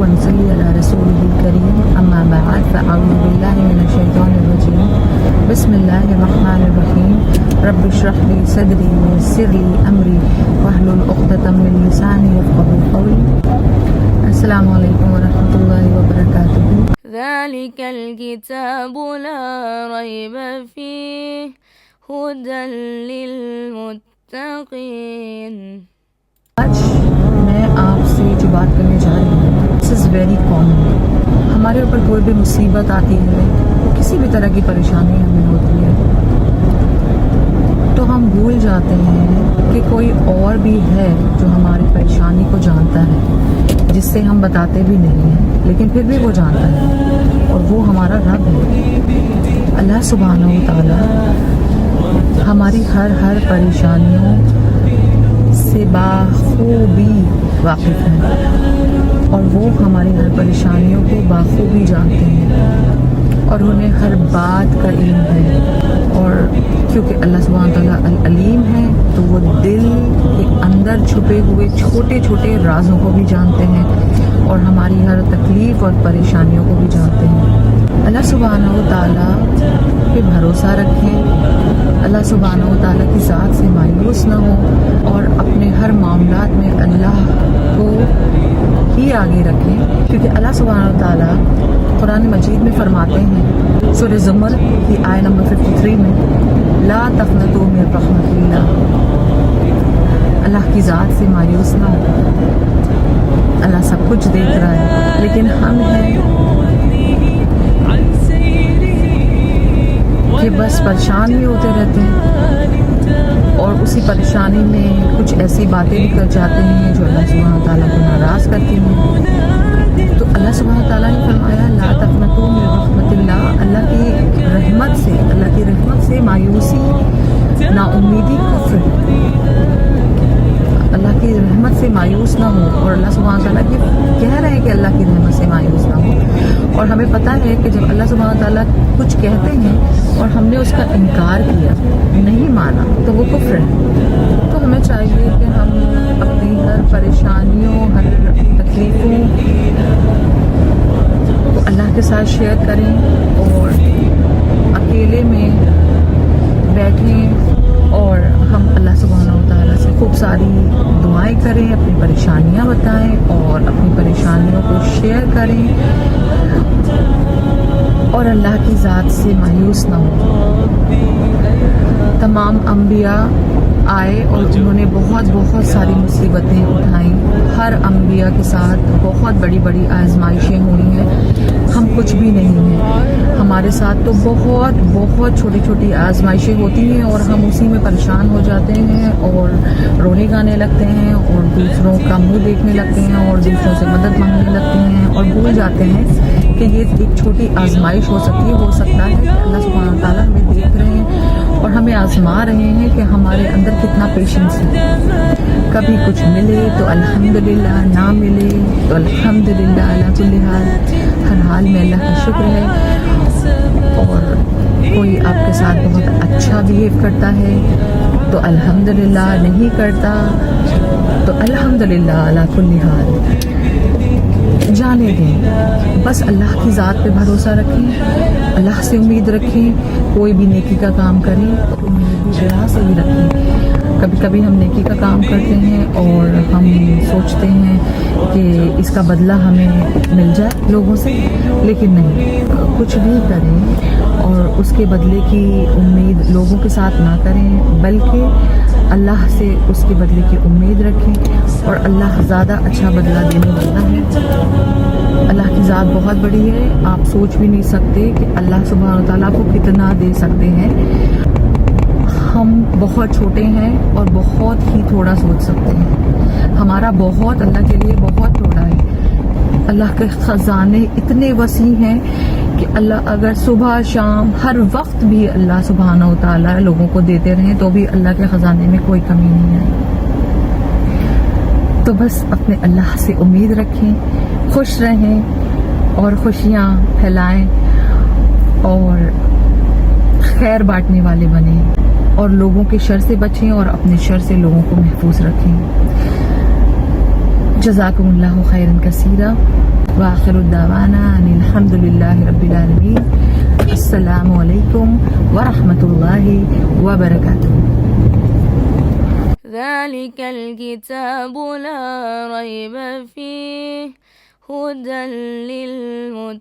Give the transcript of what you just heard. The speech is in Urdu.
ونصلي على رسوله الكريم أما بعد فأعوذ بالله من الشيطان الرجيم بسم الله الرحمن الرحيم رب اشرح لي صدري ويسر لي أمري واحلل عقدة من لساني يفقهوا قولي. السلام علیکم ورحمۃ اللہ وبرکاتہ. ذلك الكتاب لا ريب فيه هدى للمتقين. آج میں آپ سے جو بات کرنے جا رہی ہوں دس از ویری کامن. ہمارے اوپر کوئی بھی مصیبت آتی ہے، کسی بھی طرح کی پریشانی ہمیں ہوتی ہے تو ہم بھول جاتے ہیں کہ کوئی اور بھی ہے جو ہماری پریشانی کو جانتا ہے، جس سے ہم بتاتے بھی نہیں ہیں لیکن پھر بھی وہ جانتا ہے، اور وہ ہمارا رب ہے. اللہ سبحانہ و تعالی ہماری ہر پریشانیوں سے بخوبی واقف ہے، اور وہ ہماری ہر پریشانیوں کو بخوبی جانتے ہیں اور انہیں ہر بات کا علم ہے. اور کیونکہ اللہ سبحانہ تعالیٰ العلیم ہے تو وہ دل کے اندر چھپے ہوئے چھوٹے چھوٹے رازوں کو بھی جانتے ہیں اور ہماری ہر تکلیف اور پریشانیوں کو بھی جانتے ہیں. اللہ سبحانہ و تعالیٰ پہ بھروسہ رکھیں، اللہ سبحانہ و تعالیٰ کی ذات سے مایوس نہ ہو اور اپنے ہر معاملات میں اللہ کو ہی آگے رکھیں، کیونکہ اللہ سبحانہ و تعالیٰ قرآن مجید میں فرماتے ہیں سورہ زمر کی آیت نمبر 53 میں لا تقنطوا من رحمت اللہ. اللہ کی ذات سے مایوس نہ ہو. اللہ سب کچھ دیکھ رہا ہے لیکن ہم ہیں کہ بس پریشان ہی ہوتے رہتے ہیں اور اسی پریشانی میں کچھ ایسی باتیں بھی کر جاتے ہیں جو اللہ سبحانہ تعالیٰ کو ناراض کرتی ہیں. تو اللہ سبحانہ تعالیٰ نے فرمایا لا تقنطوا من رحمت اللہ. اللہ کی رحمت سے مایوسی، نا امیدی، کفر. اللہ کی رحمت سے مایوس نہ ہو. اور اللہ سبحانہ تعالیٰ کہہ رہے ہیں کہ اللہ کی رحمت سے مایوس نہ ہو. اور ہمیں پتہ ہے کہ جب اللہ سبحانہ تعالیٰ کچھ کہتے ہیں اور ہم نے اس کا انکار کیا، نہیں مانا، تو وہ کفر ہے. تو ہمیں چاہیے کہ ہم اپنی ہر پریشانیوں، ہر تکلیفوں کو اللہ کے ساتھ شیئر کریں اور اکیلے میں بیٹھیں اور ہم اللہ سبحانہ و تعالیٰ سے خوب ساری دعائیں کریں، اپنی پریشانیاں بتائیں اور اپنی پریشانیوں کو شیئر کریں اور اللہ کی ذات سے مایوس نہ ہو. تمام انبیاء آئے اور انہوں نے بہت ساری مصیبتیں اٹھائیں. ہر انبیاء کے ساتھ بہت بڑی آزمائشیں ہوئی ہیں. ہم کچھ بھی نہیں ہیں. ہمارے ساتھ تو بہت چھوٹی آزمائشیں ہوتی ہیں اور ہم اسی میں پریشان ہو جاتے ہیں اور رونے گانے لگتے ہیں اور دوسروں کا منہ دیکھنے لگتے ہیں اور دوسروں سے مدد مانگنے لگتے ہیں اور بھول جاتے ہیں کہ یہ ایک چھوٹی آزمائش ہو سکتا ہے کہ اللہ سبحانہ تعالیٰ ہمیں دیکھ رہے ہیں اور ہمیں آزما رہے ہیں کہ ہمارے اندر کتنا پیشنس ہے. کبھی کچھ ملے تو الحمدللہ، نہ ملے تو الحمدللہ علی کل حال. ہر حال میں اللہ کا شکر ہے. اور کوئی آپ کے ساتھ بہت اچھا بیہیو کرتا ہے تو الحمدللہ، نہیں کرتا تو الحمدللہ علی کل حال. جانے دیں، بس اللہ کی ذات پہ بھروسہ رکھیں، اللہ سے امید رکھیں. کوئی بھی نیکی کا کام کریں تو امید بھی اللہ سے ہی رکھیں. کبھی ہم نیکی کا کام کرتے ہیں اور ہم سوچتے ہیں کہ اس کا بدلہ ہمیں مل جائے لوگوں سے، لیکن نہیں. کچھ بھی کریں اور اس کے بدلے کی امید لوگوں کے ساتھ نہ کریں، بلکہ اللہ سے اس کے بدلے کی امید رکھیں اور اللہ زیادہ اچھا بدلہ دینے والا ہے. اللہ کی ذات بہت بڑی ہے. آپ سوچ بھی نہیں سکتے کہ اللہ سبحانہ تعالیٰ کو کتنا دے سکتے ہیں. ہم بہت چھوٹے ہیں اور بہت ہی تھوڑا سوچ سکتے ہیں. ہمارا بہت اللہ کے لیے بہت تھوڑا ہے. اللہ کے خزانے اتنے وسیع ہیں کہ اللہ اگر صبح شام ہر وقت بھی اللہ سبحانہ و تعالیٰ لوگوں کو دیتے رہیں تو بھی اللہ کے خزانے میں کوئی کمی نہیں ہے. تو بس اپنے اللہ سے امید رکھیں، خوش رہیں اور خوشیاں پھیلائیں اور خیر بانٹنے والے بنیں اور لوگوں کے شر سے بچیں اور اپنے شر سے لوگوں کو محفوظ رکھیں. جزاکم اللہ خیرا کثیرا. وآخر الدعوانا ان الحمد للہ رب العالمین. السلام علیکم ورحمۃ اللہ وبرکاتہ. ذلك الكتاب لا ريب فيه هدى للمتقين.